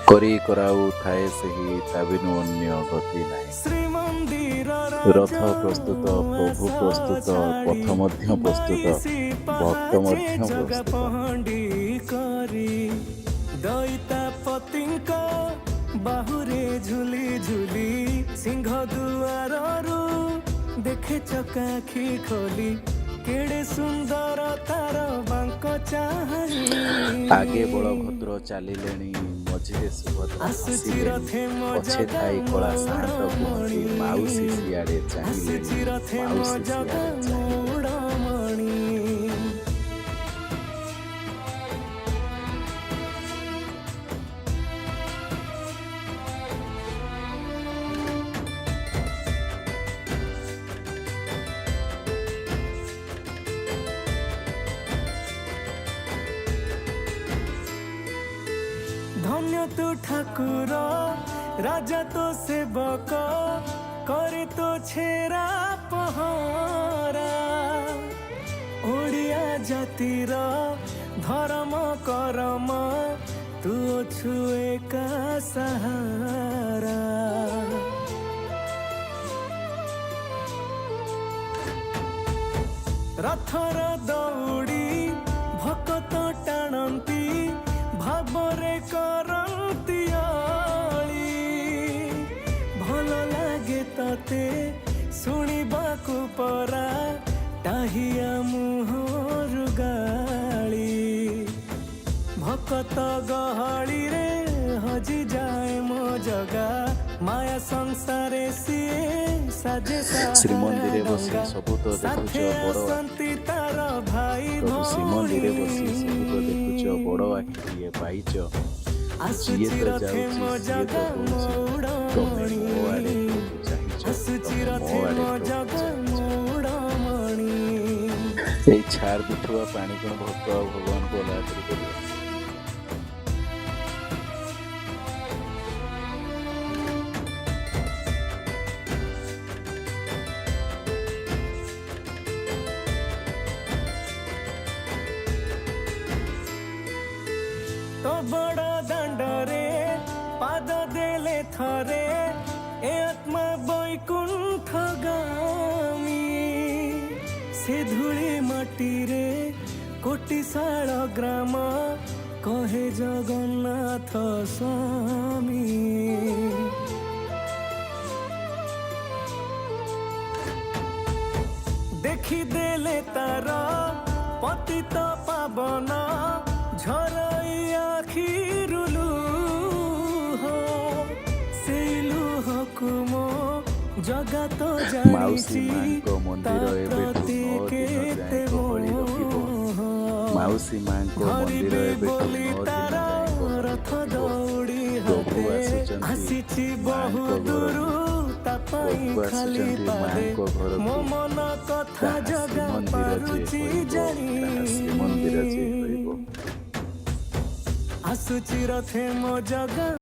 କରି କରାଉଥାଏ ସେହି ତା ବିନୁ ଅନ୍ୟ ଗତି ନାହିଁ। ରଥ ପ୍ରସ୍ତୁତ, ପ୍ରଭୁ ପ୍ରସ୍ତୁତ, ପଥ ମଧ୍ୟ ପ୍ରସ୍ତୁତ, ଭକ୍ତ ମଧ୍ୟ ପ୍ରସ୍ତୁତ। ଦଇତାପତିଙ୍କ ବାହୁରେ ଝୁଲି ଝୁଲି ସିଂହ ଦୁଆରରୁ ଦେଖେ ଚକାଖି ଖୋଲି କେଡ଼େ ସୁନ୍ଦର ତାର ବାଙ୍କ ଚାହାଣି। ଆଗେ ବଳଭଦ୍ର ଚାଲିଲେଣି, ମଝିରେ ସୁଭଦ୍ରା ଆସିଲେଣି, ପଛେ ଥାଇ କଳା ସାଆନ୍ତ କୁହନ୍ତି ମାଉସୀ ସିଆଡ଼େ ଚାହିଁଲେଣି, ମାଉସୀ ସିଆଡ଼େ ଚାହିଁଲେଣି। धन्य तू ठाकुर राजा तो सेवक करे तो छेरा पहरा। ओडिया जातिर धर्म करम तू अछु एका सहारा। रथर दौड़ी भकत टाणती भावरे करती आली। भल लागे तते शुणिबाकु परा टाहिया मुहरु गाली। भकत गहली रे हजी जाए मो जगा माया संसारे सिए साजे ଶ୍ରୀମନ୍ଦିରରେ ବସି ସବୁ ତ ଦେଖୁଛ ବଡ଼ तार भाई ପ୍ରଭୁ ଶ୍ରୀମନ୍ଦିରରେ ବସି ସବୁ ତ ଦେଖୁଛ ବଡ଼ ଆଖିଟିଏ ପାଇଛ। ଯିଏ ତ ଯାଉଛି ସିଏ ତ କହୁଛି ତମେ ମୋ ଆଡ଼େ ଚାହିଁଛ, ତମେ ମୋ ଆଡ଼େ ଏଇ ଛାଡ଼ ଦୁଠୁଆ ପାଣି କ'ଣ ଭକ୍ତ ଆଉ ଭଗବାନଙ୍କୁ ଅଲଗା କରିପାରିବ? तो बड़ दांडरे पाद देले थरे ए आत्मा बैकुंठ गामी। से धूली माटी रे कोटिशाल ग्राम कहे जगन्नाथ स्वामी। देखी देले तार पतित पावन झरई आखिरु लुह। से लुहकु मो जगा तो ମାଉସୀ जानिछि ମାଙ୍କ ମନ୍ଦିର ଏବେଠୁ 9 ଦିନ ଯାଏ ଗହଳି ରଖିବ। ମାଉସୀ ମାଙ୍କ ମନ୍ଦିର ଏବେଠୁ 9 ଦିନ ଯାଏ ଗହଳି ରଥ ରଖିବ। ଦୌଡ଼ି ପ୍ରଭୁ ଆସିଛି ଆସୁଛନ୍ତି ବହୁ ମାଙ୍କ ଦୂରୁ ଘରକୁ। ତା ପାଇଁ ପ୍ରଭୁ ଖାଲି ଆସୁଛନ୍ତି ପାଦେ ମାଙ୍କ ଘରକୁ। ମୋ ମନ କଥା ତାହା ଜଗା ଶ୍ରୀମନ୍ଦିର ଯେ ପାରୁଛି ହୋଇବ, ଜାଣି। ତାହା ଶ୍ରୀମନ୍ଦିର ଯେ ହୋଇବ। ଆସୁଛି ରଥେ ମୋ ଜଗା